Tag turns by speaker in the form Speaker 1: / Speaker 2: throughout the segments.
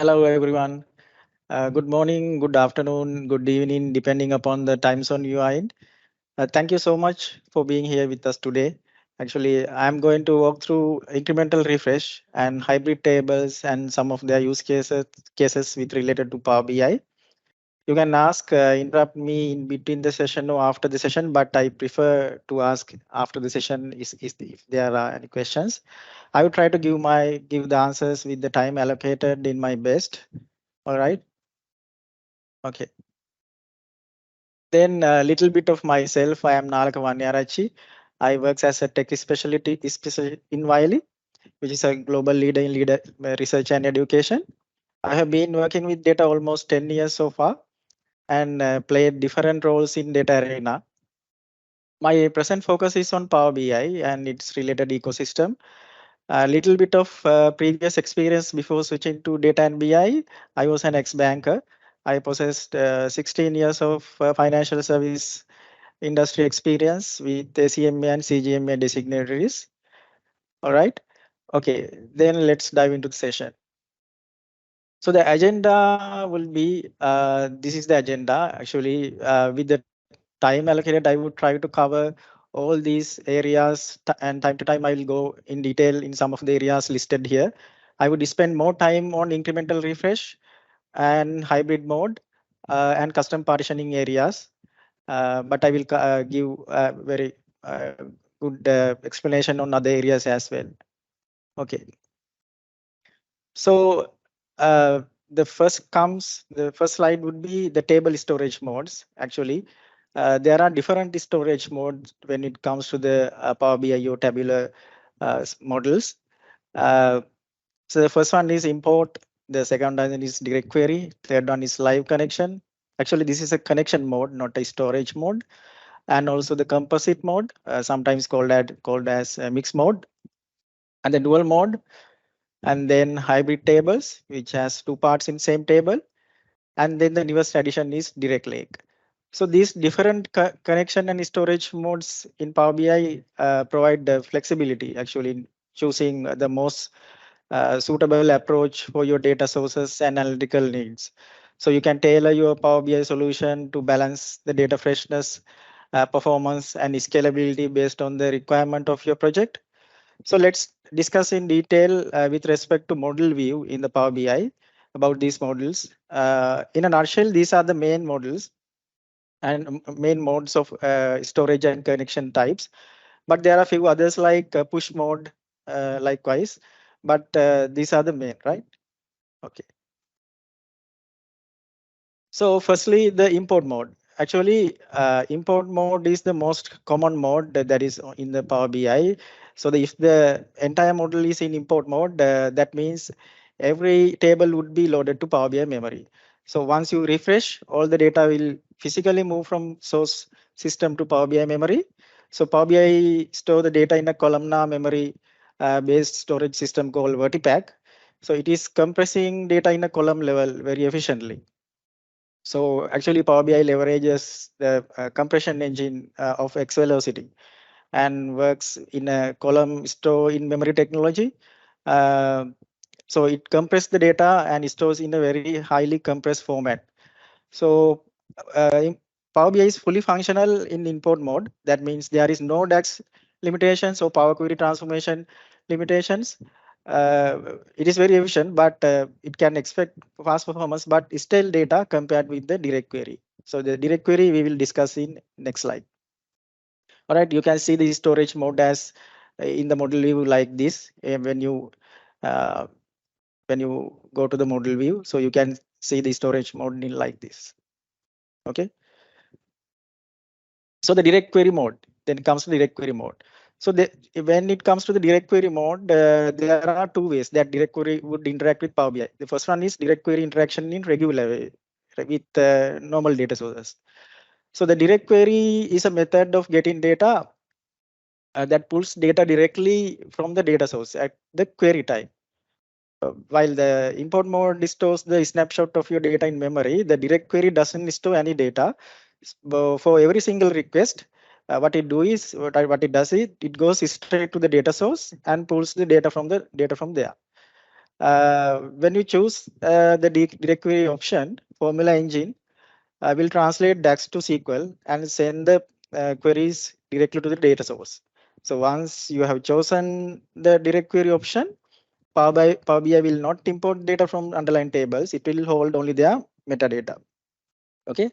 Speaker 1: Hello, everyone. Good morning, good afternoon, good evening, depending upon the time zone you are in. Thank you so much for being here with us today. Actually, I'm going to walk through incremental refresh and hybrid tables and some of their use cases with related to Power BI. You can ask, interrupt me in between the session or after the session, but I prefer to ask after the session if there are any questions. I will try to give the answers with the time allocated in my best. All right. Okay. Then a little bit of myself. I am Nalaka Wanniarachchi. I work as a tech specialist in Wiley, which is a global leader in research and education. I have been working with data almost 10 years so far and played different roles in data arena. My present focus is on Power BI and its related ecosystem. A little bit of previous experience before switching to data and BI. I was an ex-banker. I possessed 16 years of financial service industry experience with ACMA and CGMA designaries. All right. Okay. Then let's dive into the session. So the agenda will be, this is the agenda. Actually, with the time allocated, I would try to cover all these areas and time to time I will go in detail in some of the areas listed here. I would spend more time on incremental refresh and hybrid mode and custom partitioning areas. But I will give a very good explanation on other areas as well. Okay. So uh, the first slide would be the table storage modes. Actually, there are different storage modes when it comes to the Power BI or tabular models. Uh, so the first one is import. The second one is direct query. Third one is live connection. Actually, this is a connection mode, not a storage mode. And also the composite mode, sometimes called as mixed mode, and the dual mode, and then hybrid tables, which has two parts in same table, and then the newest addition is direct lake. So these different connection and storage modes in Power BI provide the flexibility actually in choosing the most suitable approach for your data sources and analytical needs. So you can tailor your Power BI solution to balance the data freshness, performance, and scalability based on the requirement of your project. So let's discuss in detail with respect to model view in the Power BI about these models. In a nutshell, these are the main models and main modes of storage and connection types. But there are a few others like push mode, likewise. But these are the main, right? Okay. So firstly, the import mode. Actually, import mode is the most common mode that is in the Power BI. So if the entire model is in import mode, that means every table would be loaded to Power BI memory. So once you refresh, all the data will physically move from source system to Power BI memory. So Power BI store the data in a columnar memory based storage system called Vertipack. So it is compressing data in a column level very efficiently. So actually Power BI leverages the compression engine of X velocity and works in a column store in memory technology. Uh, so it compresses the data and stores in a very highly compressed format. So Power BI is fully functional in import mode. That means there is no DAX limitations or Power Query transformation limitations. It is very efficient, but it can expect fast performance, but still data compared with the direct query. So the direct query we will discuss in next slide. All right, you can see the storage mode as in the model view like this. Uh, when you go to the model view, so you can see the storage mode in like this. Okay. So the direct query mode, then it comes to direct query mode. So when it comes to the direct query mode, there are two ways that direct query would interact with Power BI. The first one is direct query interaction in regular way with normal data sources. So the direct query is a method of getting data that pulls data directly from the data source at the query time. While the import mode stores the snapshot of your data in memory, the direct query doesn't store any data. For every single request, what it does is it goes straight to the data source and pulls the data from there. When you choose the directory option, Formula Engine will translate DAX to SQL and send the queries directly to the data source. So once you have chosen the directory option, Power BI will not import data from underlying tables. It will hold only their metadata. Okay,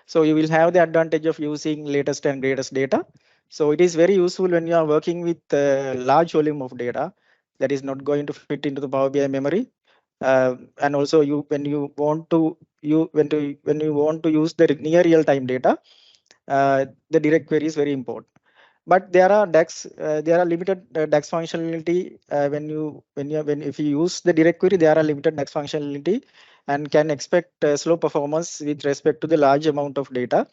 Speaker 1: so you will have the advantage of using latest and greatest data. So it is very useful when you are working with a large volume of data that is not going to fit into the Power BI memory. And also you when you want to when you want to use the near real time data, the direct query is very important. But there are DAX, there are limited DAX functionality when if you use the direct query, there are limited DAX functionality and can expect slow performance with respect to the large amount of data.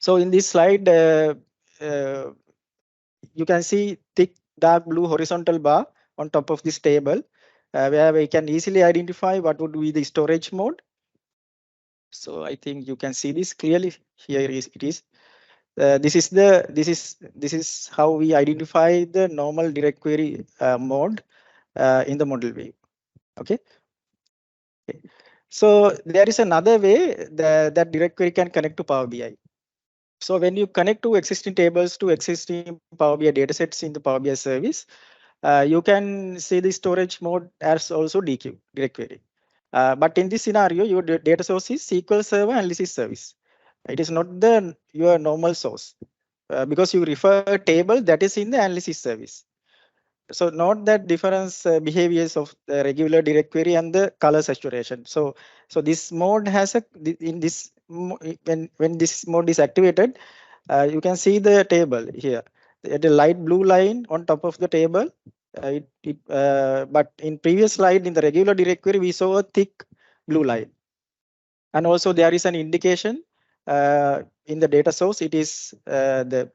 Speaker 1: So in this slide, uh, you can see thick dark blue horizontal bar on top of this table, where we can easily identify what would be the storage mode. So I think you can see this clearly. Here is it is. This is how we identify the normal direct query mode in the model view. Okay. Okay. So there is another way that direct query can connect to Power BI. So when you connect to existing tables to existing Power BI datasets in the Power BI service, you can see the storage mode as also DQ, direct query. But in this scenario, your data source is SQL Server Analysis Service. It is not the your normal source because you refer a table that is in the analysis service. So note that difference behaviors of the regular direct query and the color saturation. So this mode has a in this when this mode is activated, you can see the table here. The light blue line on top of the table. But in previous slide in the regular direct query, we saw a thick blue line. And also there is an indication in the data source. It is the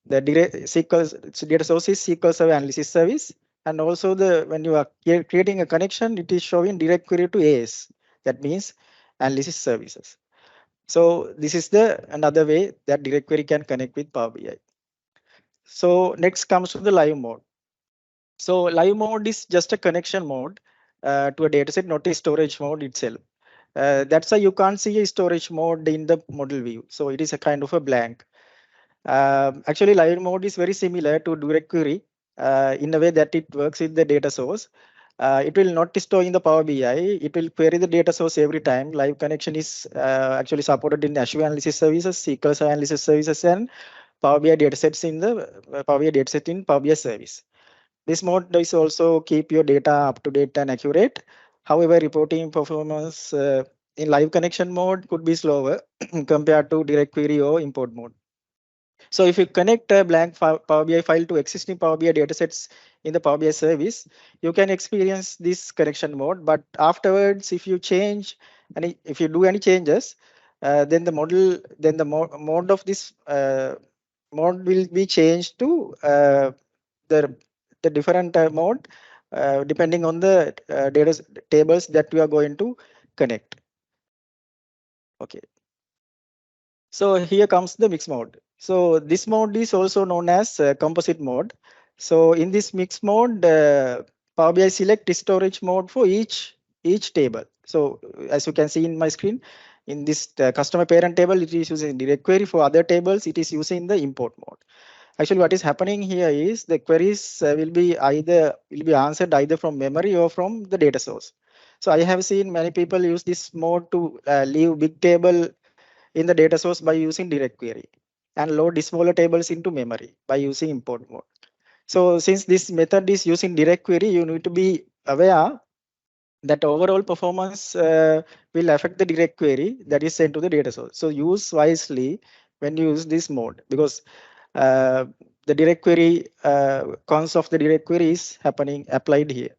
Speaker 1: SQL data source is SQL Server Analysis Service, and also the when you are creating a connection, it is showing direct query to AS. That means analysis services. So this is the another way that direct query can connect with Power BI. So next comes to the live mode. So live mode is just a connection mode to a dataset, not a storage mode itself. That's why you can't see a storage mode in the model view. So it is a kind of a blank. Actually, live mode is very similar to direct query in a way that it works with the data source. It will not store in the Power BI. It will query the data source every time. Live connection is actually supported in Azure Analysis Services, SQL Server Analysis Services, and Power BI datasets in the Power BI dataset in Power BI Service. This mode does also keep your data up to date and accurate. However, reporting performance in live connection mode could be slower compared to direct query or import mode. So if you connect a blank Power BI file to existing Power BI datasets in the Power BI service, you can experience this connection mode. But afterwards, if you change and if you do any changes, then the mode of this mode will be changed to the different mode depending on the data tables that you are going to connect. Okay. So here comes the mix mode. So this mode is also known as composite mode. So in this mix mode, Power BI select storage mode for each table. So as you can see in my screen, in this customer parent table, it is using direct query. For other tables, it is using the import mode. Actually, what is happening here is the queries will be answered either from memory or from the data source. So I have seen many people use this mode to leave big table in the data source by using direct query and load smaller tables into memory by using import mode. So since this method is using direct query, you need to be aware that overall performance will affect the direct query that is sent to the data source. So use wisely when you use this mode because uh, the direct query cons of the direct query is happening applied here.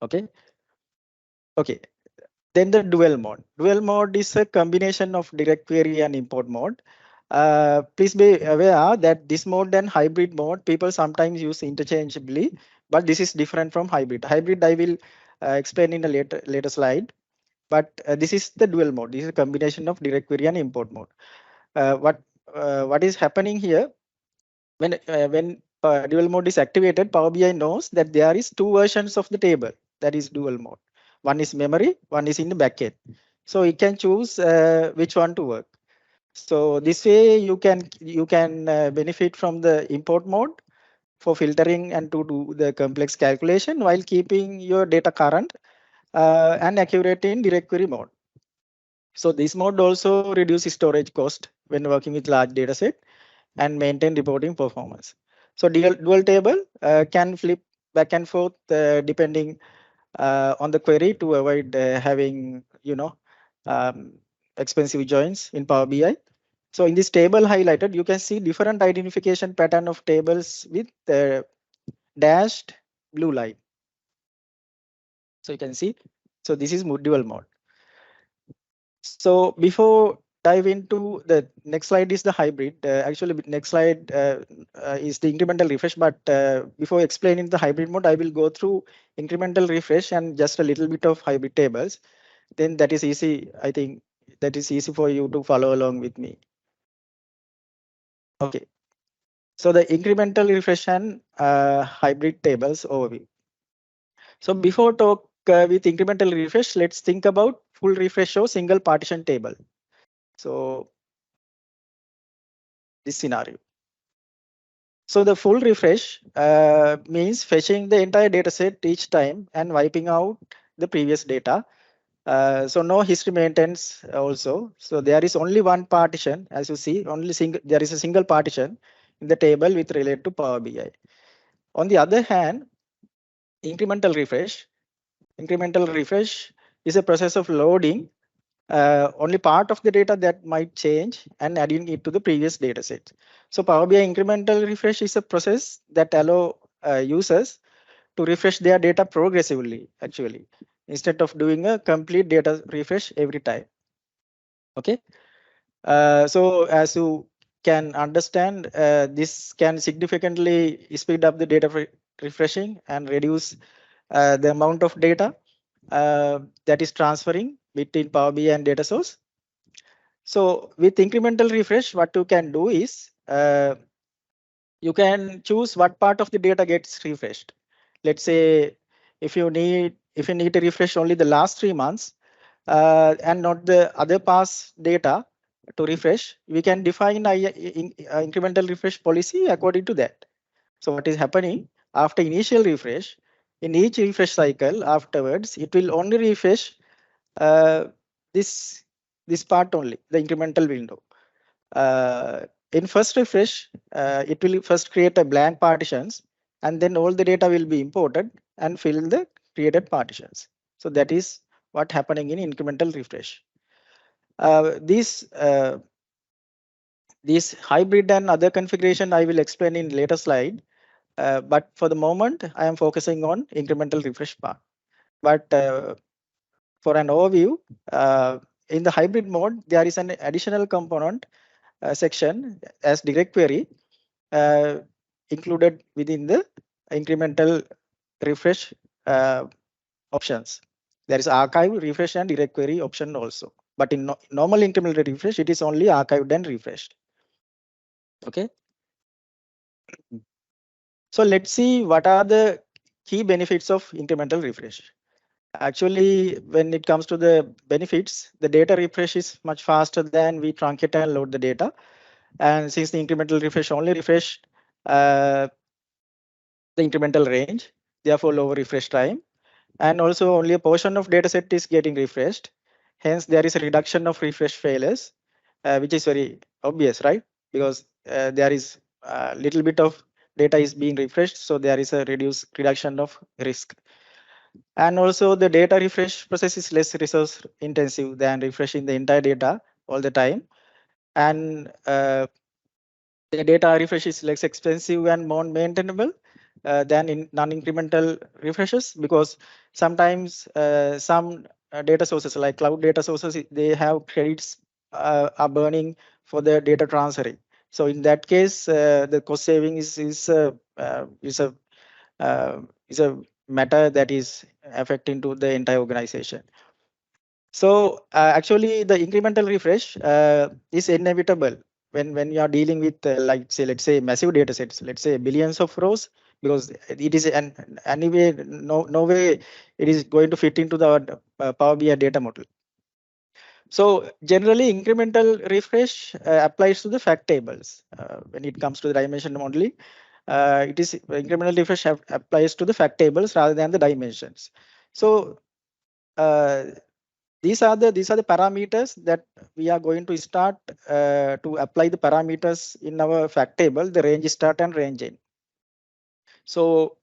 Speaker 1: Okay. Okay. Then the dual mode. Dual mode is a combination of direct query and import mode. Please be aware that this mode and hybrid mode people sometimes use interchangeably, but this is different from hybrid. Hybrid I will explain in a later slide. But this is the dual mode. This is a combination of direct query and import mode. What is happening here when dual mode is activated, Power BI knows that there is two versions of the table. That is dual mode. One is memory, one is in the backend. So it can choose which one to work. So this way you can benefit from the import mode for filtering and to do the complex calculation while keeping your data current and accurate in direct query mode. So this mode also reduces storage cost when working with large data set and maintain reporting performance. So dual table can flip back and forth depending on the query to avoid having um, expensive joins in Power BI. So in this table highlighted, you can see different identification pattern of tables with dashed blue line. So you can see. So this is dual mode. So before dive into the next slide is the hybrid. Actually, next slide is the incremental refresh. But before explaining the hybrid mode, I will go through incremental refresh and just a little bit of hybrid tables. Then that is easy. I think that is easy for you to follow along with me. Okay. So the incremental refresh and hybrid tables overview. So before talk with incremental refresh, let's think about full refresh or single partition table. So this scenario. So the full refresh means fetching the entire data set each time and wiping out the previous data. So no history maintenance also. So there is only one partition, as you see, there is a single partition in the table with relate to Power BI. On the other hand, incremental refresh, incremental refresh is a process of loading only part of the data that might change and adding it to the previous data set. So Power BI incremental refresh is a process that allow users to refresh their data progressively, actually, instead of doing a complete data refresh every time. Okay. So as you can understand, this can significantly speed up the data refreshing and reduce the amount of data that is transferring between Power BI and data source. So with incremental refresh, what you can do is you can choose what part of the data gets refreshed. Let's say if you need to refresh only the last 3 months and not the other past data to refresh, we can define incremental refresh policy according to that. So what is happening after initial refresh, in each refresh cycle afterwards, it will only refresh uh, this this part only, the incremental window. In first refresh, it will first create a blank partitions, and then all the data will be imported and fill the created partitions. So that is what happening in incremental refresh. These hybrid and other configuration I will explain in later slide. But for the moment, I am focusing on incremental refresh part. But for an overview, in the hybrid mode, there is an additional component section as direct query uh, included within the incremental refresh options. There is archive, refresh, and direct query option also. But in normal incremental refresh, it is only archived and refreshed. Okay. So let's see what are the key benefits of incremental refresh. Actually, when it comes to the benefits, the data refresh is much faster than we truncate and load the data. And since the incremental refresh only refresh uh, the incremental range, therefore lower refresh time. And also only a portion of dataset is getting refreshed. Hence, there is a reduction of refresh failures, which is very obvious, right? Because there is a little bit of data is being refreshed, so there is a reduction of risk. And also the data refresh process is less resource intensive than refreshing the entire data all the time. And the data refresh is less expensive and more maintainable than in non-incremental refreshes, because sometimes some data sources like cloud data sources, they have credits are burning for the data transferring. So in that case, the cost saving is a matter that is affecting to the entire organization. So actually, the incremental refresh is inevitable when you are dealing with like say let's say massive data sets, let's say billions of rows, because it is an anyway no way it is going to fit into the Power BI data model. So generally, incremental refresh applies to the fact tables when it comes to the dimension modeling. It is incremental refresh applies to the fact tables rather than the dimensions. So uh, these are the parameters that we are going to start to apply the parameters in our fact table, the range start and range end. So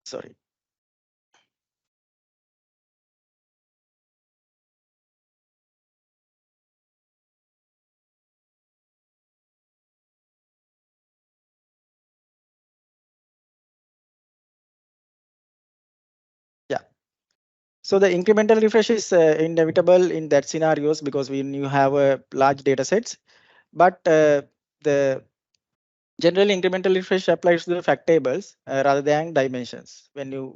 Speaker 1: sorry. Yeah. So the incremental refresh is inevitable in that scenarios because when you have a large data sets, but the generally incremental refresh applies to the fact tables rather than dimensions when you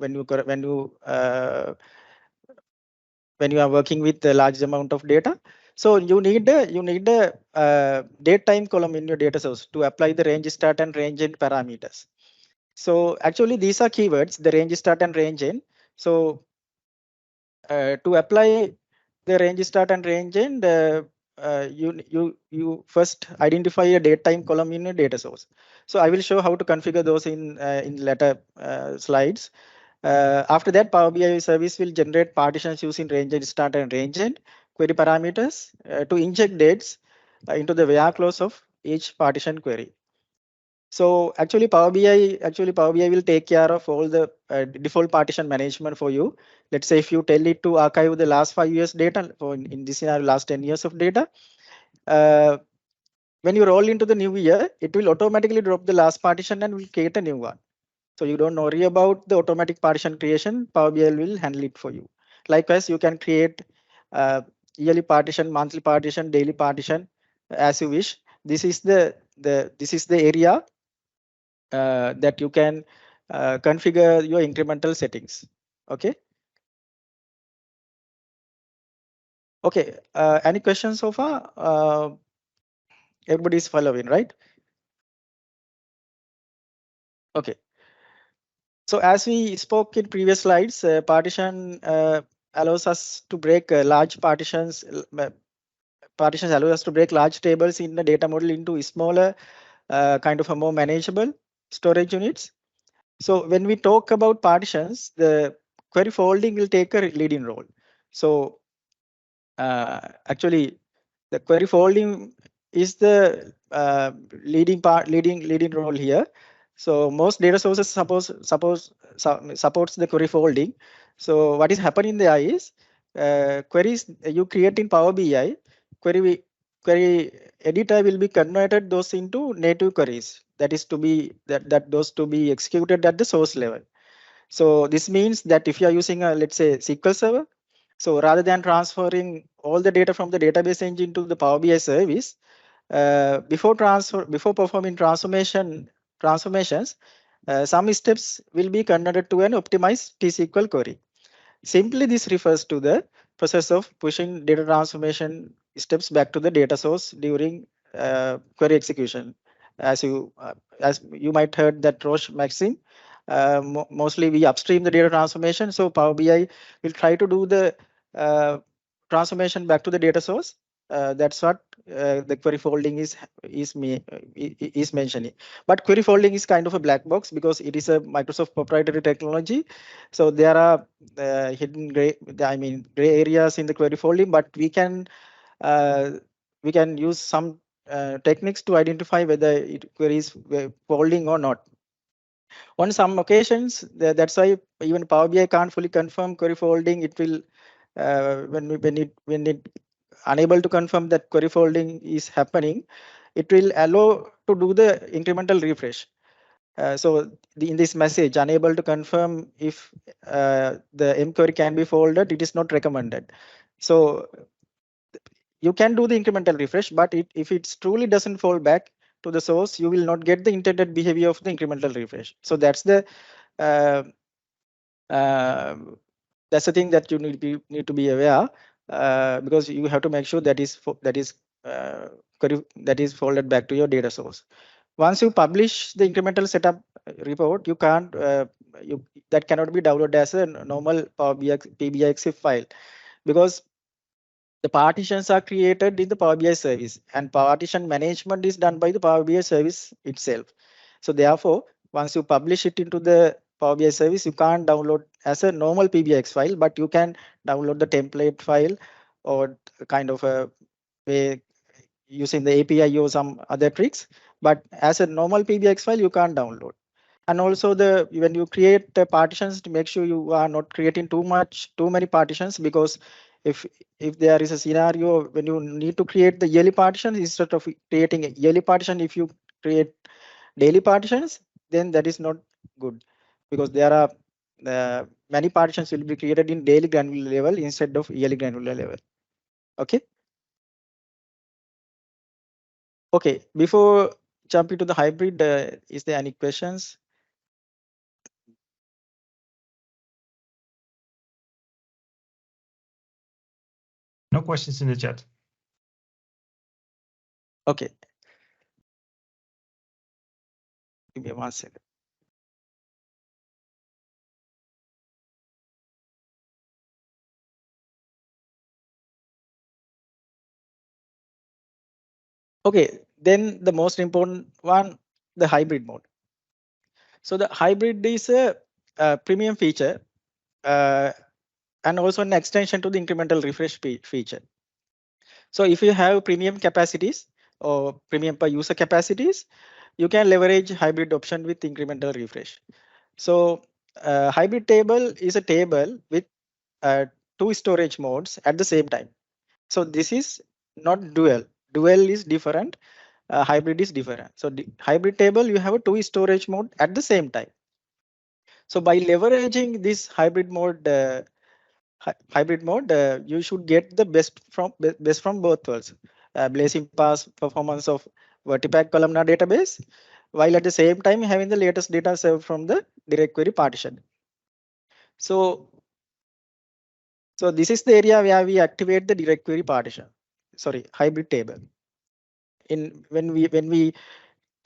Speaker 1: are working with a large amount of data. So you need a date time column in your data source to apply the range start and range end parameters. So actually these are keywords, the range start and range end. So to apply the range start and range end, you first identify a date time column in a data source. So I will show how to configure those in later slides. After that, Power BI service will generate partitions using range and start and range end query parameters to inject dates into the where clause of each partition query. So actually Power BI will take care of all the default partition management for you. Let's say if you tell it to archive the last 5 years data, or in this scenario last 10 years of data, uh, when you roll into the new year, it will automatically drop the last partition and will create a new one. So you don't worry about the automatic partition creation. Power BI will handle it for you. Likewise, you can create yearly partition, monthly partition, daily partition as you wish. This is the area that you can configure your incremental settings. Okay. Okay. Any questions so far? Everybody is following, right? Okay. So as we spoke in previous slides, partition allows us to break large partitions. Partitions allow us to break large tables in the data model into smaller, kind of a more manageable storage units. So when we talk about partitions, the query folding will take a leading role. So actually, the query folding is the leading role here. So most data sources supports the query folding. So what is happening there is queries you create in Power BI, query editor will be converted those into native queries. That is to be that those to be executed at the source level. So this means that if you are using a, let's say, SQL Server, so rather than transferring all the data from the database engine to the Power BI service, before performing transformations, some steps will be conducted to an optimized T-SQL query. Simply, this refers to the process of pushing data transformation steps back to the data source during query execution. As you might heard that Roche maxim, mostly we upstream the data transformation. So Power BI will try to do the uh, transformation back to the data source. That's what the query folding is mentioning. But query folding is kind of a black box because it is a Microsoft proprietary technology. So there are hidden gray areas in the query folding, but uh, we can use some techniques to identify whether it queries folding or not. On some occasions, that's why even Power BI can't fully confirm query folding. It will when it unable to confirm that query folding is happening, it will allow to do the incremental refresh. In this message, unable to confirm if the M query can be folded, it is not recommended. So you can do the incremental refresh, but if it truly doesn't fall back to the source, you will not get the intended behavior of the incremental refresh. So uh, uh, that's the thing that you need to be aware, because you have to make sure that is query that is folded back to your data source. Once you publish the incremental setup report, you can't you that cannot be downloaded as a normal Power BI PBIX file, because the partitions are created in the Power BI service, and partition management is done by the Power BI service itself. So therefore, once you publish it into the Power BI service, you can't download as a normal PBX file, but you can download the template file or kind of a way using the API or some other tricks. But as a normal PBX file, you can't download. And also the when you create the partitions, to make sure you are not creating too many partitions, because if if there is a scenario when you need to create the yearly partition, instead of creating a yearly partition, if you create daily partitions, then that is not good, because there are many partitions will be created in daily granular level instead of yearly granular level. Okay. Okay, before jumping to the hybrid, is there any questions?
Speaker 2: No questions in the chat.
Speaker 1: Okay. Give me 1 second. Okay, then the most important one, the hybrid mode. So the hybrid is a premium feature, uh, and also an extension to the incremental refresh feature. So if you have premium capacities or premium per user capacities, you can leverage hybrid option with incremental refresh. So hybrid table is a table with uh, two storage modes at the same time. So this is not dual. Dual is different. Hybrid is different. So the hybrid table, you have a two storage mode at the same time. So by leveraging this hybrid mode, you should get the best from both worlds. Blazing past performance of Vertipack columnar database, while at the same time having the latest data served from the direct query partition. So this is the area where we activate the direct query partition. Sorry, hybrid table. In when we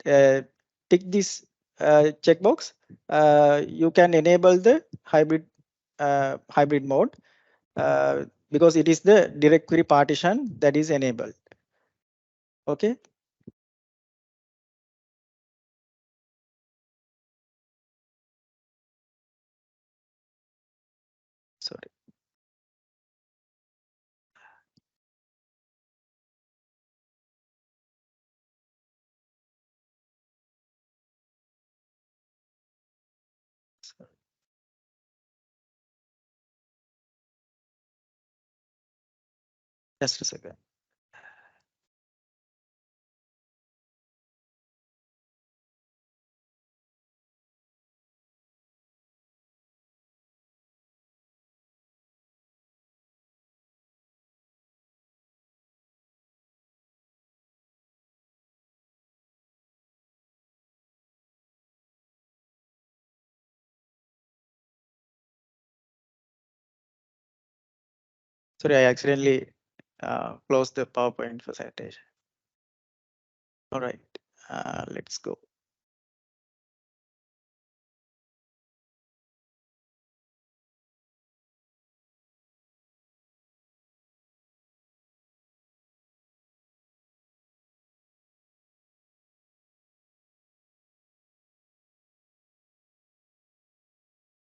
Speaker 1: tick this checkbox, you can enable the hybrid mode, because it is the direct query partition that is enabled. Okay. Sorry. Just a second. Sorry, I accidentally closed the PowerPoint presentation. All right, let's go.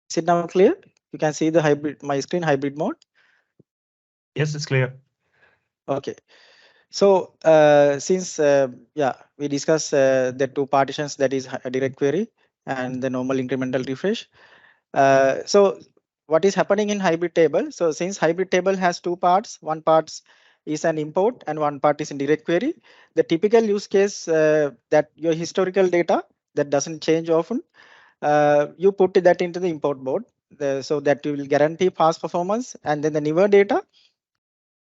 Speaker 1: Is it now clear? You can see the my screen hybrid mode.
Speaker 2: Yes, it's clear.
Speaker 1: Okay. So since yeah, we discussed the two partitions, that is a direct query and the normal incremental refresh. So what is happening in hybrid table? So since hybrid table has two parts, one part is an import and one part is in direct query. The typical use case that your historical data that doesn't change often, you put that into the import mode, so that you will guarantee fast performance, and then the newer data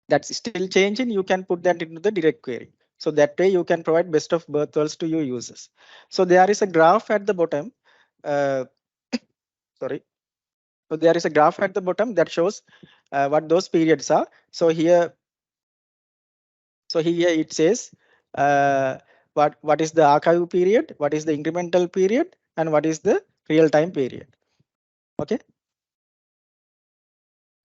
Speaker 1: that's still changing, you can put that into the direct query. So that way you can provide best of both worlds to your users. So there is a graph at the bottom. Uh, sorry. So there is a graph at the bottom that shows what those periods are. So So here it says what is the archive period, what is the incremental period, and what is the real time period. Okay.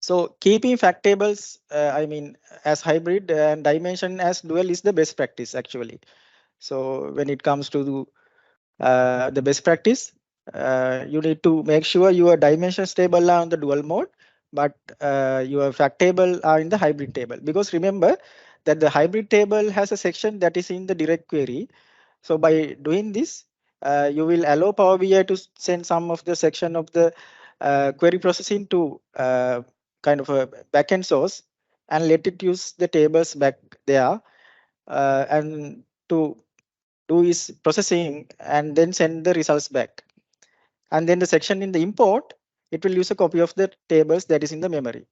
Speaker 1: So keeping fact tables, as hybrid and dimension as dual is the best practice actually. So when it comes to the best practice, you need to make sure your dimensions table are on the dual mode, but your fact table are in the hybrid table. Because remember that the hybrid table has a section that is in the direct query. So by doing this, you will allow Power BI to send some of the section of the query processing to kind of a backend source and let it use the tables back there and to do is processing and then send the results back. And then the section in the import, it will use a copy of the tables that is in the memory.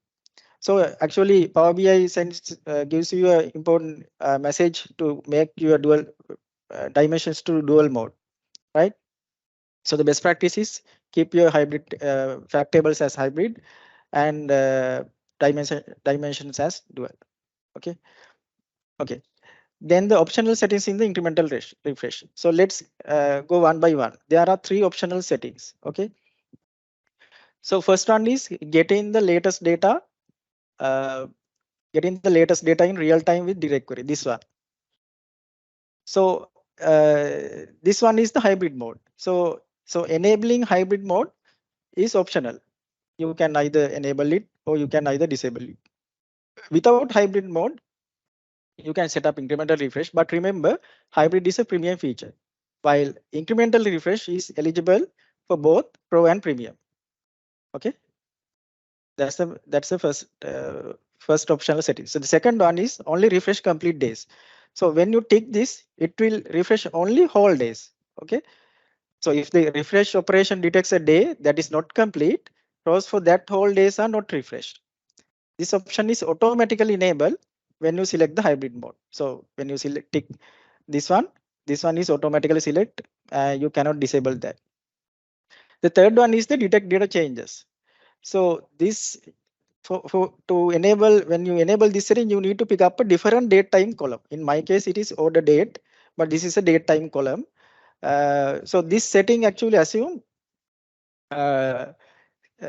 Speaker 1: So actually Power BI sends gives you an important message to make your dual dimensions to dual mode, right? So the best practice is keep your hybrid fact tables as hybrid and dimensions as dual. Okay. Okay. Then the optional settings in the incremental refresh. So let's go one by one. There are 3 optional settings. Okay. So first one is getting the latest data, uh, getting the latest data in real time with direct query. This one. So this one is the hybrid mode. So enabling hybrid mode is optional. You can either enable it or you can either disable it. Without hybrid mode, you can set up incremental refresh, but remember hybrid is a premium feature, while incremental refresh is eligible for both pro and premium. Okay, that's the first optional setting. So the second one is only refresh complete days. So when you tick this, it will refresh only whole days. Okay, so if the refresh operation detects a day that is not complete, rows for that whole days are not refreshed. This option is automatically enabled when you select the hybrid mode. So when you select tick this one is automatically select. You cannot disable that. The third one is the detect data changes. So this to enable, when you enable this setting, you need to pick up a different date time column. In my case, it is order date, but this is a date time column. So this setting actually assume uh,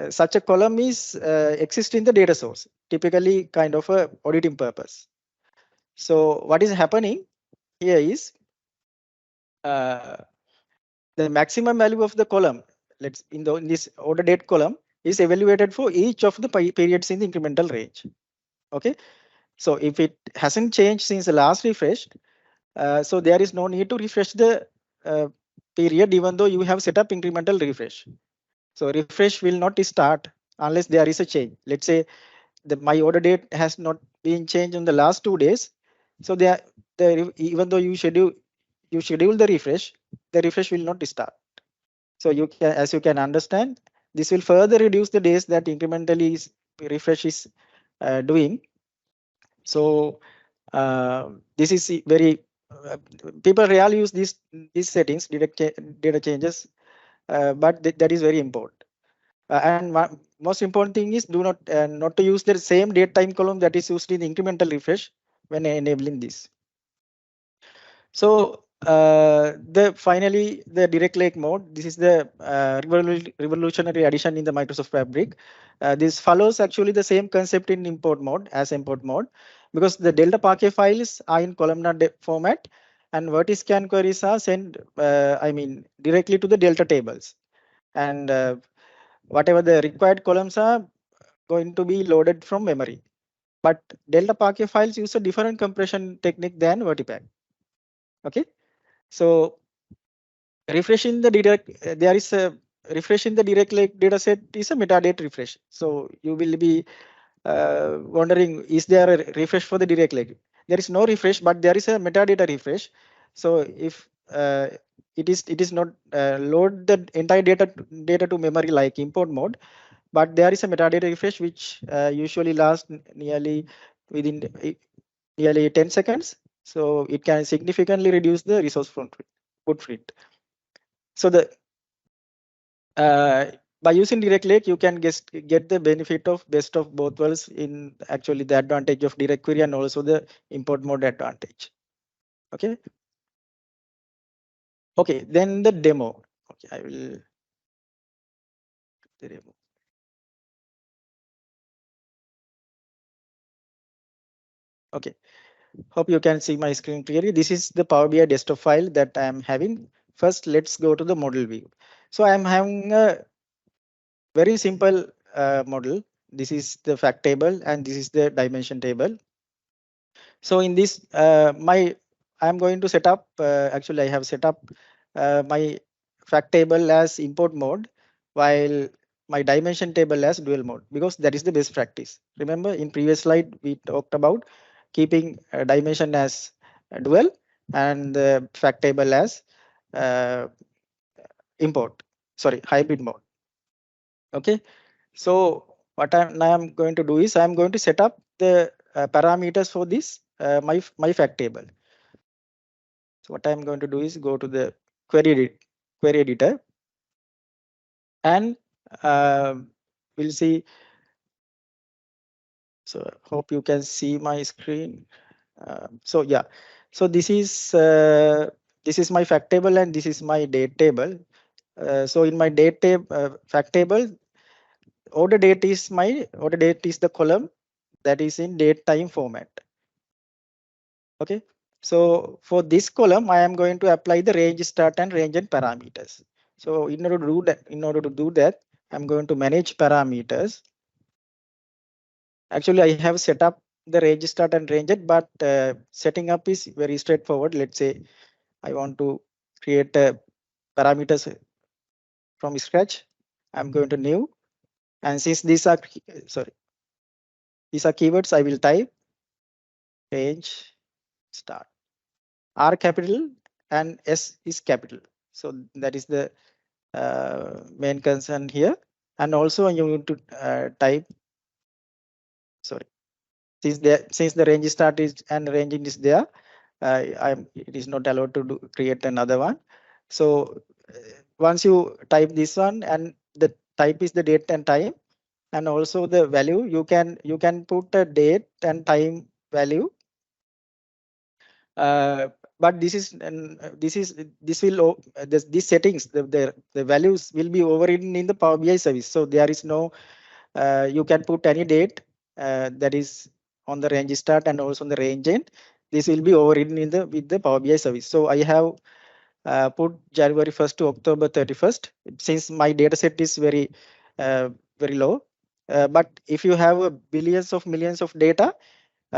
Speaker 1: such a column is exist in the data source, typically kind of a auditing purpose. So what is happening here is uh, the maximum value of the column, let's in this order date column, is evaluated for each of the periods in the incremental range. Okay, so if it hasn't changed since the last refresh, so there is no need to refresh the period, even though you have set up incremental refresh. So refresh will not start unless there is a change. Let's say my order date has not been changed in the last 2 days. So even though you schedule the refresh will not start. So you can, as you can understand, this will further reduce the days that incrementally refresh is doing. So this is very people rarely use these settings, data changes, but that is very important. And most important thing is do not to use the same date time column that is used in the incremental refresh when enabling this. So finally the direct lake mode. This is the revolutionary addition in the Microsoft Fabric. This follows actually the same concept in import mode as import mode, because the delta Parquet files are in columnar format and vertiscan queries are sent directly to the delta tables, and whatever the required columns are going to be loaded from memory. But delta Parquet files use a different compression technique than vertipack. Okay, so refreshing the direct, there is a refresh in the direct lake data set is a metadata refresh. So you will be wondering, is there a refresh for the direct lake? There is no refresh, but there is a metadata refresh. So if it is not load the entire data to memory like import mode, but there is a metadata refresh which usually lasts within nearly 10 seconds. So it can significantly reduce the resource footprint. So the by using direct lake, you can get the benefit of best of both worlds in actually the advantage of direct query and also the import mode advantage. Okay. Okay, then the demo. Okay, I will the demo. Okay, hope you can see my screen clearly. This is the Power BI desktop file that I am having. First, let's go to the model view. So I am having a very simple model. This is the fact table and this is the dimension table. So in this, I'm going to set up, actually I have set up my fact table as import mode, while my dimension table as dual mode, because that is the best practice. Remember in previous slide, we talked about keeping dimension as dual and the fact table as uh, hybrid mode. Okay. So what now I'm going to do is I'm going to set up the parameters for this my fact table. So what I'm going to do is go to the query editor, and we'll see. So hope you can see my screen. So yeah, so this is my fact table and this is my date table. So in my date table fact table, order date is the column that is in date time format. Okay. So for this column, I am going to apply the range start and range end parameters. So in order to do that, I'm going to manage parameters. Actually, I have set up the range start and range end, but setting up is very straightforward. Let's say I want to create parameters from scratch. I'm going to new, and since these are keywords, I will type range start. R capital and S is capital. So that is the main concern here. And also you need to type, sorry, since the range start is and ranging is there, it is not allowed to create another one. So once you type this one and the type is the date and time, and also the value, you can put a date and time value. But this will these settings, the values will be overridden in the Power BI service. So there is no you can put any date that is on the range start and also on the range end. This will be overridden in the with the Power BI service. So I have put January 1st to October 31st, since my data set is very low. But if you have billions of millions of data,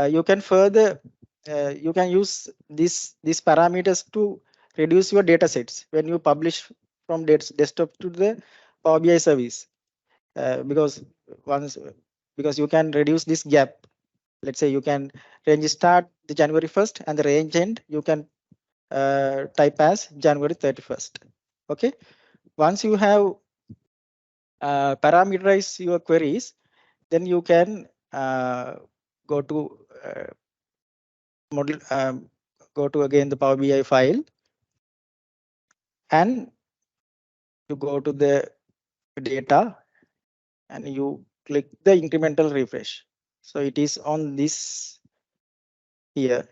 Speaker 1: you can further you can use these parameters to reduce your data sets when you publish from desktop to the Power BI service, because once because you can reduce this gap. Let's say you can range start the January 1st and the range end you can type as January 31st. Okay. Once you have parameterize your queries, then you can go to model go to again the Power BI file, and you go to the data and you click the incremental refresh. So it is on this here,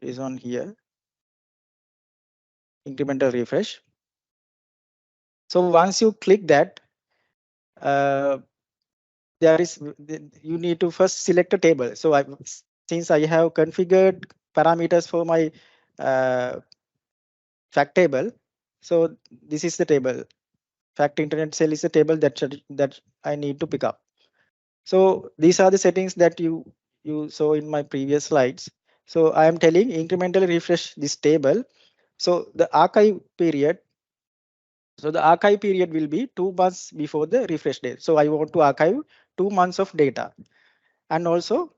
Speaker 1: it is on here, incremental refresh. So once you click that, uh, there is you need to first select a table. So since I have configured parameters for my uh, fact table, so this is the table. Fact internet cell is a table that I need to pick up. So these are the settings that you saw in my previous slides. So I am telling incrementally refresh this table. So the archive period. So the archive period will be 2 months before the refresh date. So I want to archive 2 months of data. And also,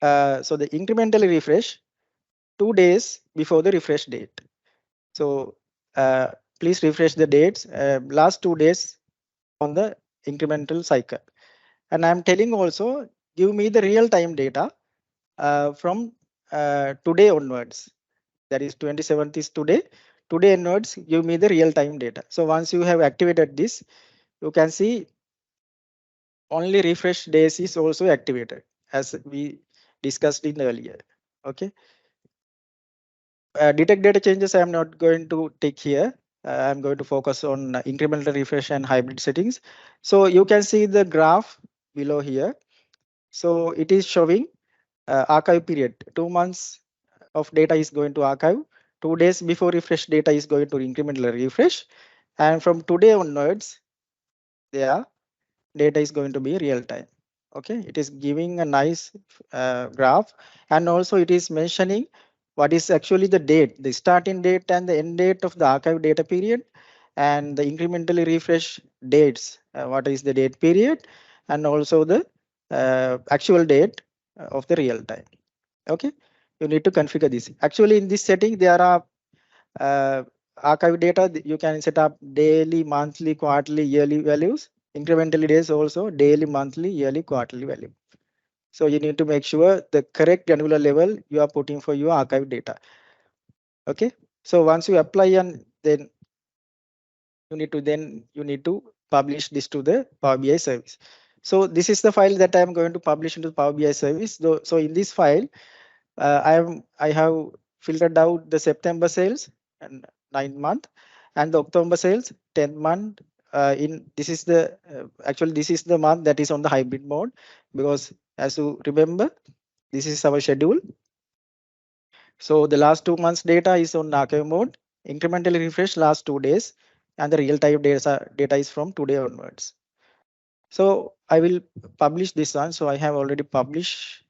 Speaker 1: so the incrementally refresh 2 days before the refresh date. So please refresh the dates last 2 days on the incremental cycle. And I'm telling also give me the real time data from today onwards. That is 27th is today. Today onwards, give me the real time data. So once you have activated this, you can see only refresh days is also activated as we discussed in earlier. Okay. Detect data changes I am not going to take here. I'm going to focus on incremental refresh and hybrid settings. So you can see the graph below here. So it is showing archive period. 2 months of data is going to archive. 2 days before refresh data is going to incremental refresh. And from today onwards, their data is going to be real time. Okay, it is giving a nice graph, and also it is mentioning what is actually the date, the starting date and the end date of the archive data period, and the incrementally refresh dates, what is the date period, and also the actual date of the real time. Okay, you need to configure this. Actually, in this setting, there are archive data. You can set up daily, monthly, quarterly, yearly values. Incrementally days also daily, monthly, yearly, quarterly value. So you need to make sure the correct granular level you are putting for your archive data. Okay. So once you apply, and then you need to publish this to the Power BI service. So this is the file that I am going to publish into the Power BI service. So in this file, I have filtered out the September sales and 9th month, and the October sales 10th month. In this is the actually this is the month that is on the hybrid mode, because as you remember, this is our schedule. So the last 2 months data is on archive mode. Incrementally refresh last 2 days, and the real time data is from today onwards. So I will publish this one. So I have already published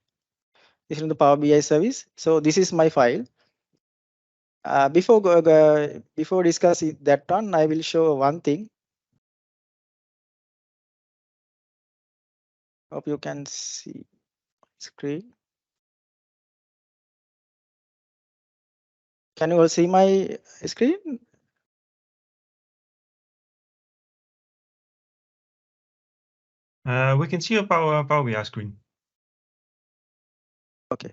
Speaker 1: this in the Power BI service. So this is my file. Before discussing that one, I will show one thing. Hope you can see screen. Can you all see my screen?
Speaker 2: We can see your Power BI screen.
Speaker 1: Okay.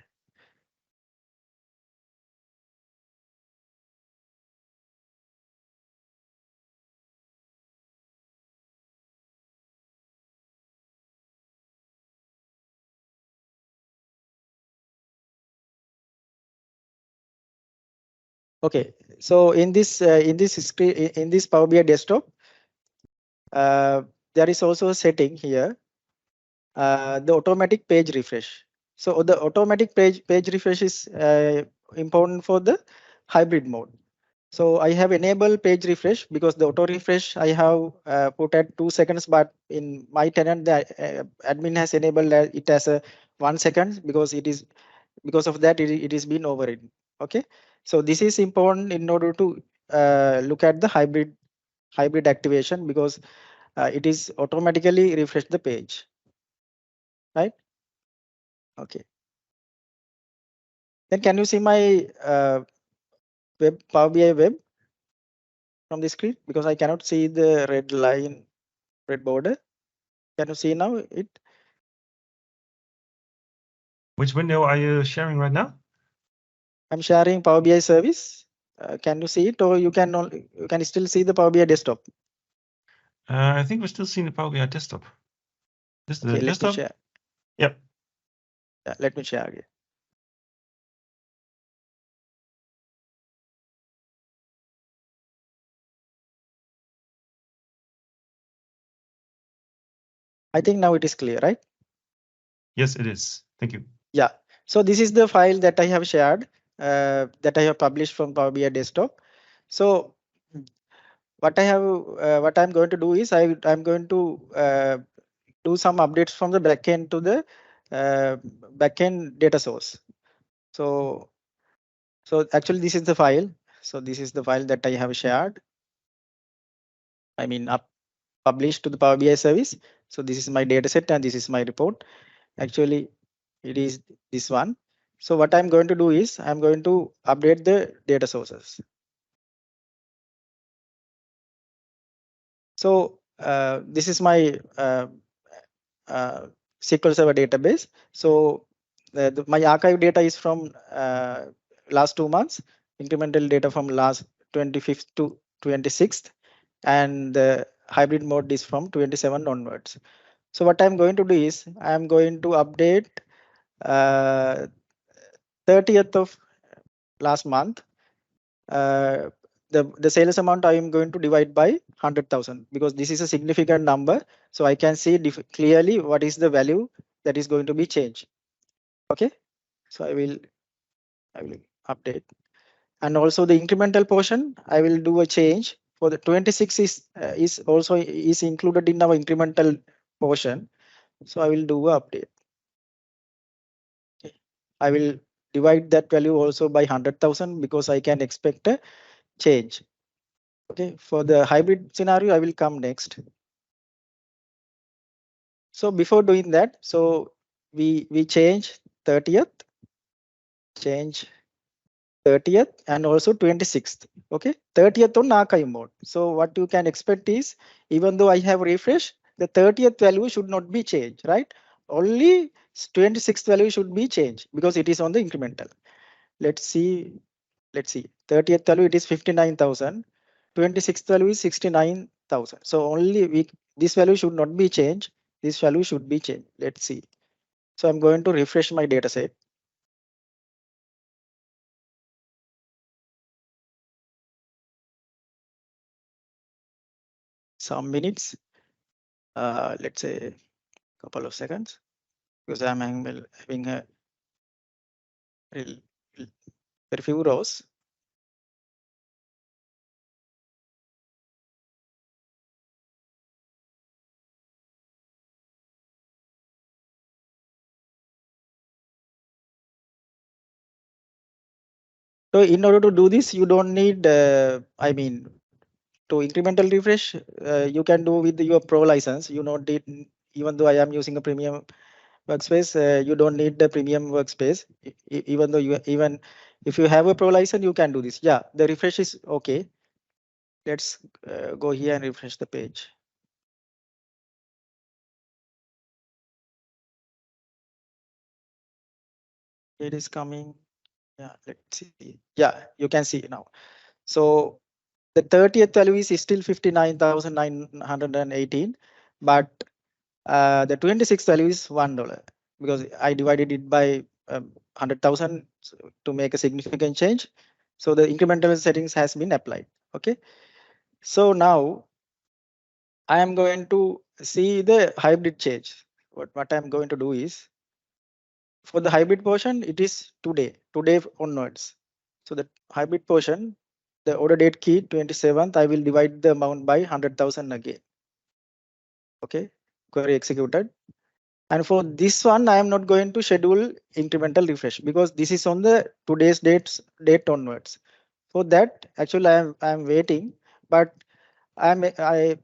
Speaker 1: Okay. So in this screen, in this Power BI desktop, there is also a setting here, the automatic page refresh. So the automatic page refresh is important for the hybrid mode. So I have enabled page refresh because the auto refresh I have put at 2 seconds, but in my tenant the admin has enabled it as a 1 second, because of that it is been overridden. Okay, so this is important in order to look at the hybrid activation, because it is automatically refresh the page, right? Okay, then can you see my Power BI web from the screen, because I cannot see the red border. Can you see now it?
Speaker 2: Which window are you sharing right now?
Speaker 1: I'm sharing Power BI service. Can you see it, or you can still see the Power BI desktop?
Speaker 2: I think we're still seeing the Power BI desktop. This is the
Speaker 1: Okay, let me
Speaker 2: desktop.
Speaker 1: share.
Speaker 2: Yep.
Speaker 1: Yeah, let me share again. I think now it is clear, right?
Speaker 2: Yes, it is. Thank you.
Speaker 1: Yeah. So this is the file that I have shared, that I have published from Power BI desktop. So what I'm going to do is I'm going to do some updates from the backend to the backend data source. So actually this is the file. So this is the file that I have shared. I mean published to the Power BI service. So this is my data set and this is my report. Actually, it is this one. So what I'm going to do is I'm going to update the data sources. So this is my SQL Server database. So my archive data is from last 2 months, incremental data from last 25th to 26th, and the hybrid mode is from 27 onwards. So what I'm going to do is I'm going to update 30th of last month. Uh, the sales amount I am going to divide by 100,000 because this is a significant number. So I can see clearly what is the value that is going to be changed. Okay, so I will update. And also the incremental portion, I will do a change for the 26 is also is included in our incremental portion. So I will do a update. Okay. I will divide that value also by 100,000 because I can expect a change. Okay, for the hybrid scenario, I will come next. So before doing that, so we change 30th, change 30th and also 26th. Okay, 30th on archive mode. So what you can expect is, even though I have refresh, the 30th value should not be changed, right? Only 26th value should be changed because it is on the incremental. Let's see. Let's see. 30th value it is 59,000. 26th value is 69,000. So only this value should not be changed. This value should be changed. Let's see. So I'm going to refresh my data set. Some minutes. Let's say a couple of seconds because I'm having a very few rows. So in order to do this, you don't need, I mean, to incremental refresh, you can do with your pro license. You don't need, even though I am using a premium workspace, you don't need the premium workspace. Even though even if you have a pro license, you can do this. Yeah, the refresh is okay. Let's go here and refresh the page. It is coming. Yeah, let's see. Yeah, you can see now. So the 30th value is still 59,918, but the 26th value is $1 because I divided it by 100,000 to make a significant change. So the incremental settings has been applied. Okay. So now I am going to see the hybrid change. What I'm going to do is for the hybrid portion, it is today onwards. So the hybrid portion, the order date key 27th, I will divide the amount by 100,000 again. Okay, query executed. And for this one, I am not going to schedule incremental refresh because this is on the today's date onwards. For that, actually, I am waiting, but I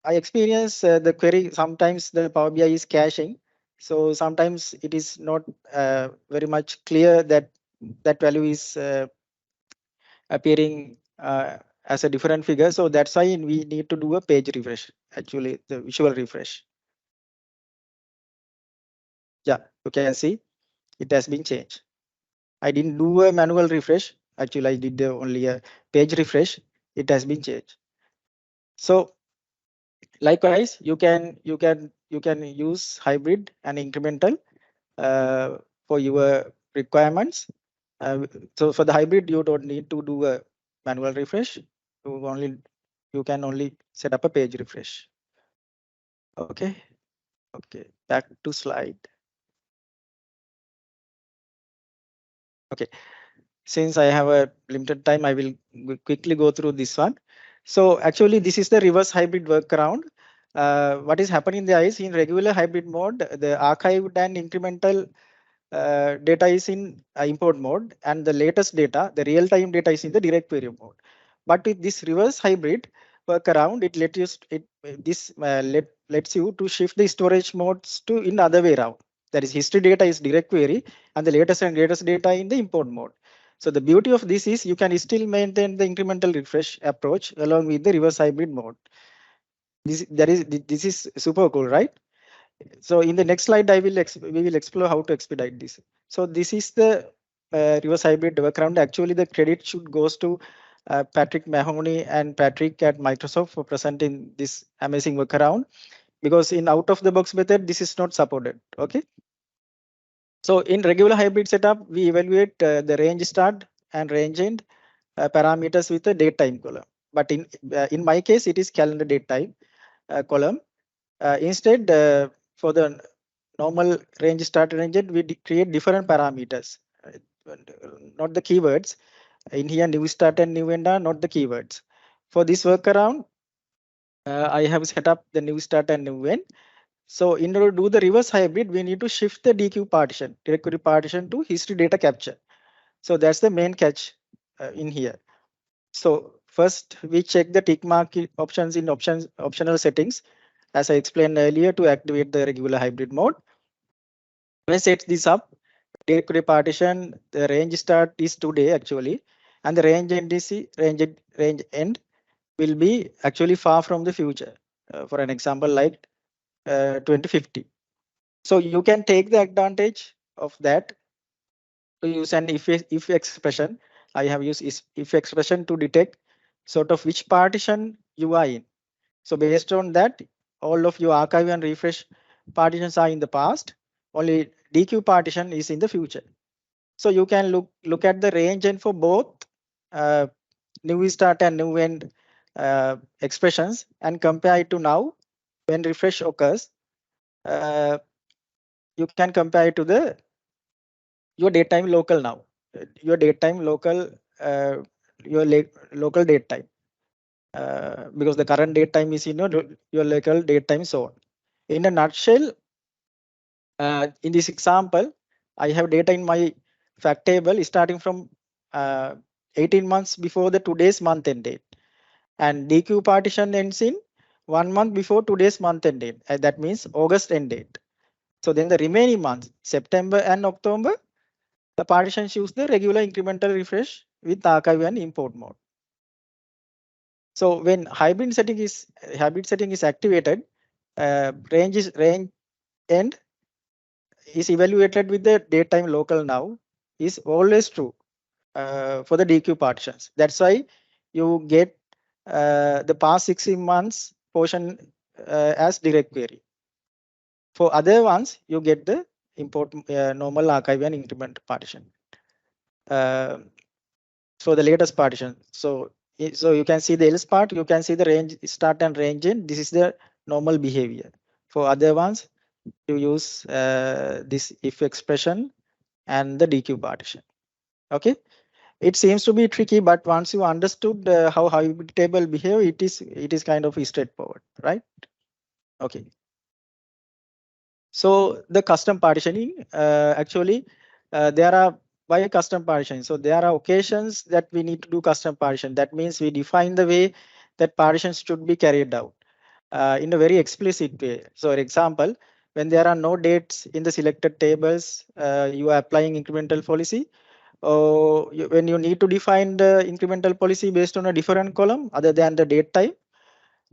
Speaker 1: experience the query. Sometimes the Power BI is caching, so sometimes it is not very much clear that that value is appearing as a different figure. So that's why we need to do a page refresh. Actually, the visual refresh. Yeah, you can see it has been changed. I didn't do a manual refresh. Actually, I did only a page refresh. It has been changed. So likewise, you can use hybrid and incremental for your requirements. So for the hybrid, you don't need to do a manual refresh. You can only set up a page refresh. Okay. Okay. Back to slide. Okay. Since I have a limited time, I will quickly go through this one. So actually, this is the reverse hybrid workaround. What is happening there is in regular hybrid mode, the archived and incremental data is in import mode, and the latest data, the real-time data is in the direct query mode. But with this reverse hybrid workaround, it let you lets you to shift the storage modes to in other way around. That is, history data is direct query, and the latest and greatest data in the import mode. So the beauty of this is you can still maintain the incremental refresh approach along with the reverse hybrid mode. This is super cool, right? So in the next slide, we will explore how to expedite this. So this is the reverse hybrid workaround. Actually, the credit should goes to Patrick Mahoney and Patrick at Microsoft for presenting this amazing workaround, because in out of the box method, this is not supported. Okay. So in regular hybrid setup, we evaluate the range start and range end parameters with a date time column. But in my case, it is calendar date time column. Instead, for the normal range start range end, we create different parameters, not the keywords. In here, new start and new end are not the keywords. For this workaround, I have set up the new start and new end. So in order to do the reverse hybrid, we need to shift the DQ partition, directory partition, to history data capture. So that's the main catch in here. So first we check the tick mark options in optional settings, as I explained earlier, to activate the regular hybrid mode. When I set this up, directory partition, the range start is today actually, and the range end is range end will be actually far from the future. For an example, like 2050. So you can take the advantage of that to use an if expression. I have used if expression to detect sort of which partition you are in. So based on that, all of your archive and refresh partitions are in the past. Only DQ partition is in the future. So you can look at the range and for both uh, new start and new end expressions and compare it to now when refresh occurs. Uh, you can compare it to the your datetime local now, your datetime local, uh, your local date time, because the current date time is in your local date time zone. In a nutshell, in this example, I have data in my fact table starting from uh, 18 months before the today's month end date, and DQ partition ends in 1 month before today's month end date. That means August end date. So then the remaining months, September and October, the partition choose the regular incremental refresh with archive and import mode. So when hybrid setting is activated, range end is evaluated with the datetime local now is always true for the DQ partitions. That's why you get the past 16 months portion as direct query. For other ones, you get the import normal archive and increment partition. Uh, so the latest partition. So so you can see the else part, you can see the range start and range in. This is the normal behavior. For other ones, you use this if expression and the DQ partition. Okay, it seems to be tricky, but once you understood how hybrid table behave, it is kind of straightforward, right? Okay. So the custom partitioning, actually, there are why custom partitioning. So there are occasions that we need to do custom partition. That means we define the way that partitions should be carried out in a very explicit way. So, for example, when there are no dates in the selected tables, you are applying incremental policy. Or when you need to define the incremental policy based on a different column other than the date type,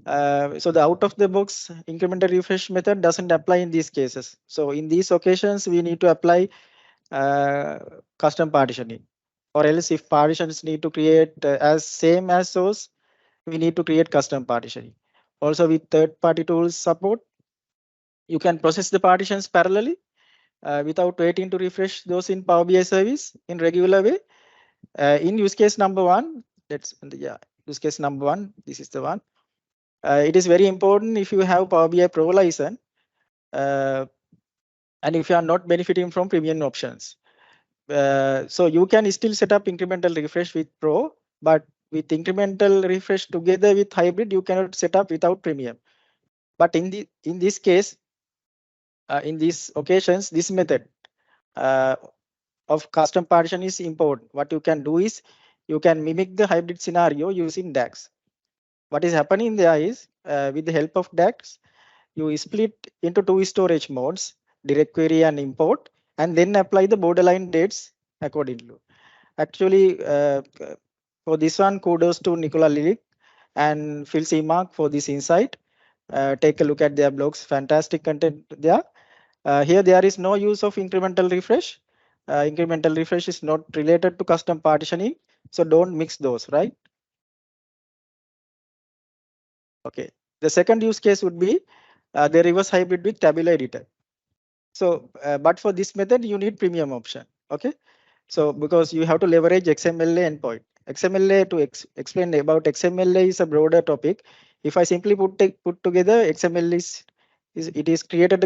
Speaker 1: so the out of the box incremental refresh method doesn't apply in these cases. So in these occasions, we need to apply uh, custom partitioning, or else if partitions need to create as same as source, we need to create custom partitioning. Also with third-party tools support, you can process the partitions parallelly without waiting to refresh those in Power BI service in regular way. In use case number one, use case number one, this is the one. It is very important if you have Power BI Pro license and if you are not benefiting from premium options. So you can still set up incremental refresh with Pro, but with incremental refresh together with hybrid, you cannot set up without premium. But in this case, in these occasions, this method uh, of custom partition is important. What you can do is you can mimic the hybrid scenario using DAX. What is happening there is with the help of DAX, you split into two storage modes, direct query and import, and then apply the borderline dates accordingly. Actually, for this one, kudos to Nicola Lilik and Phil Seamark for this insight. Take a look at their blogs, fantastic content there. Here there is no use of incremental refresh. Incremental refresh is not related to custom partitioning, so don't mix those, right? Okay. The second use case would be the reverse hybrid with tabular editor. So, but for this method, you need premium option. Okay. So because you have to leverage XMLA endpoint. XMLA to explain about XMLA is a broader topic. If I simply put together XML is it is create a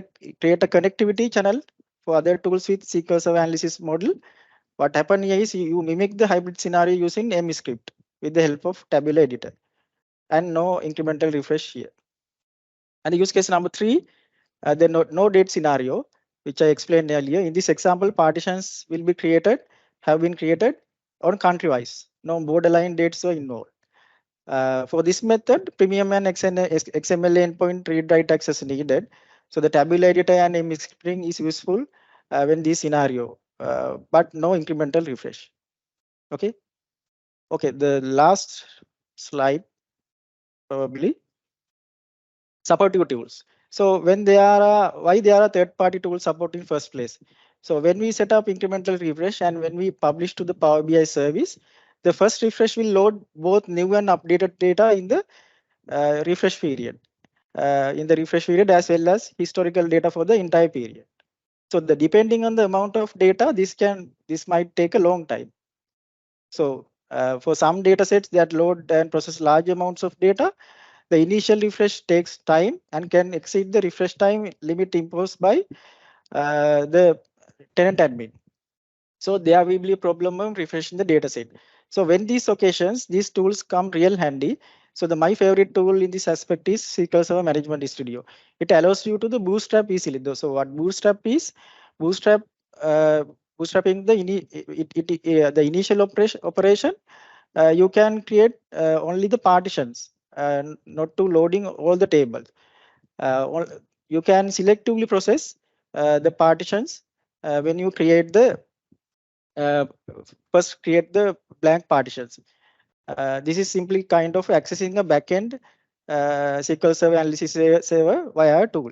Speaker 1: connectivity channel for other tools with SQL Server analysis model. What happen here is you mimic the hybrid scenario using M script with the help of tabular editor and no incremental refresh here. And use case number 3, the no date scenario, which I explained earlier. In this example, partitions will be have been created on country wise. No borderline dates are involved. For this method, premium and XML endpoint read write access needed. So the tabular editor and mscripting is useful when this scenario, but no incremental refresh. Okay. Okay. The last slide probably supportive tools. So when they are why they are a third party tool support in first place. So when we set up incremental refresh and when we publish to the Power BI service, the first refresh will load both new and updated data in the refresh period. In the refresh period as well as historical data for the entire period. So the depending on the amount of data, this might take a long time. So for some data sets that load and process large amounts of data, the initial refresh takes time and can exceed the refresh time limit imposed by the tenant admin. So there will be a problem of refreshing the data set. So when these occasions, these tools come real handy. So my favorite tool in this aspect is SQL Server Management Studio. It allows you to the bootstrap easily. So what bootstrap is? Bootstrap uh, bootstrapping the initial operation. You can create only the partitions, not to loading all the tables. You can selectively process the partitions when you create the uh, first create the blank partitions. This is simply kind of accessing a backend SQL Server analysis server via a tool.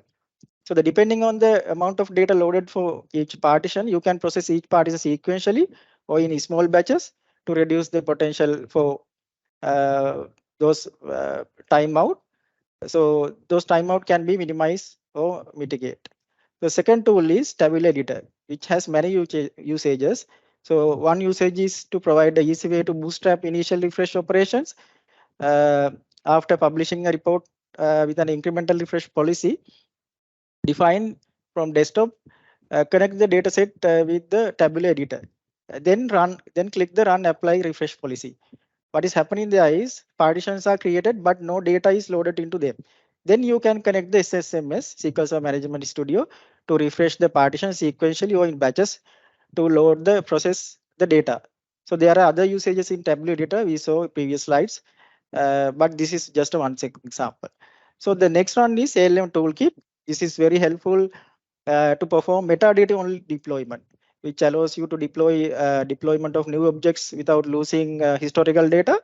Speaker 1: So the depending on the amount of data loaded for each partition, you can process each partition sequentially or in small batches to reduce the potential for uh, those timeout. So those timeout can be minimized or mitigate. The second tool is tabular editor, which has many usages. So one usage is to provide the easy way to bootstrap initial refresh operations. Uh, After publishing a report with an incremental refresh policy, define from desktop, connect the dataset with the tabular editor. Then click the run apply refresh policy. What is happening there is partitions are created, but no data is loaded into them. Then you can connect the SSMS, SQL Server Management Studio, to refresh the partition sequentially or in batches to load the process the data. So there are other usages in tabular data we saw in previous slides, but this is just a example. So the next one is ALM toolkit. This is very helpful to perform metadata only deployment, which allows you to deploy deployment of new objects without losing historical data.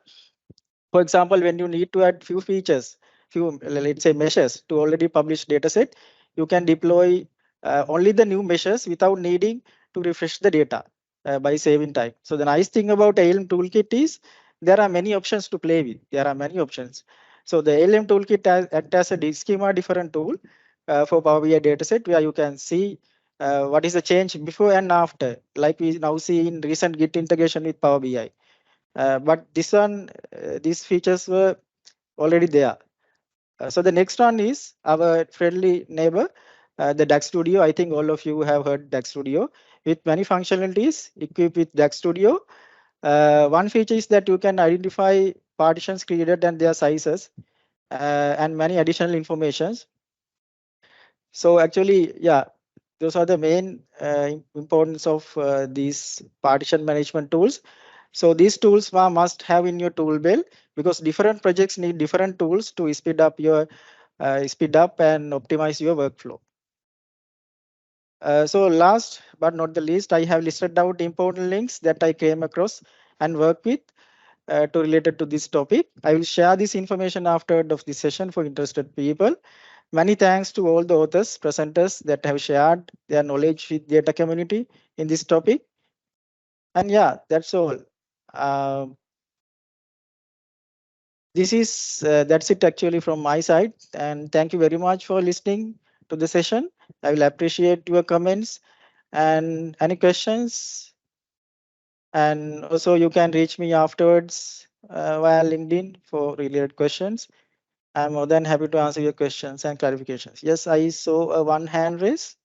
Speaker 1: For example, when you need to add few features, few let's say measures to already published dataset, you can deploy only the new measures without needing to refresh the data by saving time. So the nice thing about ALM toolkit is there are many options to play with. There are many options. So the ALM toolkit act as a schema different tool for Power BI dataset where you can see what is the change before and after, like we now see in recent Git integration with Power BI. But these features were already there. So the next one is our friendly neighbor, the DAX Studio. I think all of you have heard DAX Studio with many functionalities equipped with DAX Studio. One feature is that you can identify partitions created and their sizes and many additional informations. So actually, yeah, those are the main importance of these partition management tools. So these tools must have in your tool belt because different projects need different tools to speed up and optimize your workflow. So last but not the least, I have listed out important links that I came across and work with to related to this topic. I will share this information after of this session for interested people. Many thanks to all the authors, presenters that have shared their knowledge with data community in this topic. And yeah, that's all. Um, this is that's it actually from my side. And thank you very much for listening to the session. I will appreciate your comments and any questions. And also you can reach me afterwards via LinkedIn for related questions. I'm more than happy to answer your questions and clarifications. Yes, I saw a one hand raise.